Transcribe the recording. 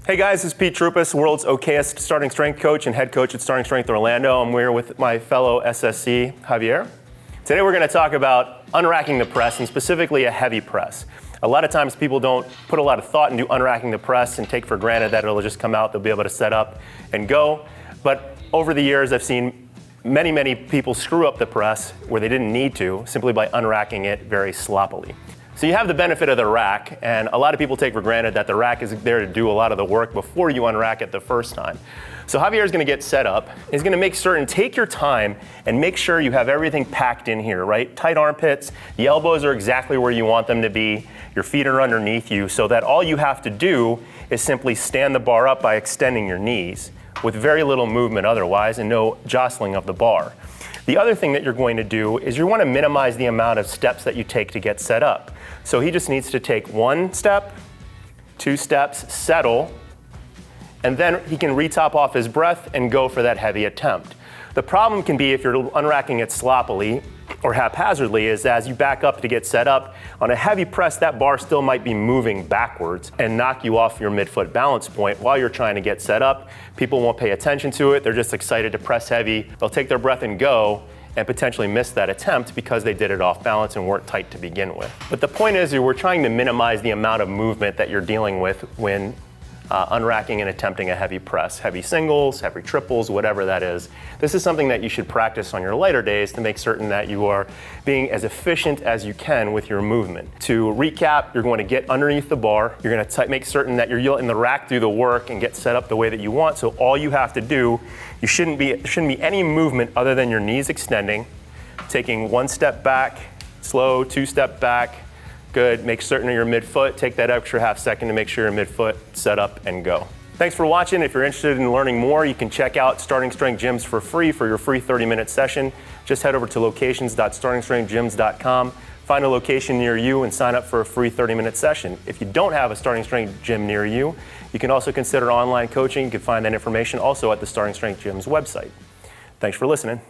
Hey guys, this is Pete Troupos, world's okayest starting strength coach and head coach at Starting Strength Orlando. I'm here with my fellow SSC, Javier. Today we're going to talk about unracking the press, and specifically a heavy press. A lot of times people don't put a lot of thought into unracking the press and take for granted that it'll just come out, they'll be able to set up and go. But over the years I've seen many people screw up the press where they didn't need to, simply by unracking it very sloppily. So you have the benefit of the rack, and a lot of people take for granted that the rack is there to do a lot of the work before you unrack it the first time. So Javier is going to get set up. He's going to make certain, take your time and make sure you have everything packed in here, right? Tight armpits, the elbows are exactly where you want them to be, your feet are underneath you, so that all you have to do is simply stand the bar up by extending your knees with very little movement otherwise and no jostling of the bar. The other thing that you're going to do is you want to minimize the amount of steps that you take to get set up. So he just needs to take 1 step, 2 steps, settle, and then he can retop off his breath and go for that heavy attempt. The problem can be if you're unracking it sloppily or haphazardly is as you back up to get set up, on a heavy press that bar still might be moving backwards and knock you off your midfoot balance point while you're trying to get set up. People won't pay attention to it, they're just excited to press heavy, they'll take their breath and go and potentially miss that attempt because they did it off balance and weren't tight to begin with. But the point is we're trying to minimize the amount of movement that you're dealing with when unracking and attempting a heavy press, heavy singles, heavy triples, whatever that is. This is something that you should practice on your lighter days to make certain that you are being as efficient as you can with your movement. To recap, you're going to get underneath the bar, you're going to make certain that you're letting the rack do the work and get set up the way that you want, so all you have to do, there shouldn't be any movement other than your knees extending, taking 1 step back, slow, 2 step back, good, make certain of your midfoot, take that extra half second to make sure your midfoot set up and go. Thanks for watching. If you're interested in learning more, you can check out Starting Strength Gyms for free for your free 30-minute session. Just head over to locations.startingstrengthgyms.com, find a location near you and sign up for a free 30-minute session. If you don't have a Starting Strength gym near you, you can also consider online coaching. You can find that information also at the Starting Strength Gyms website. Thanks for listening.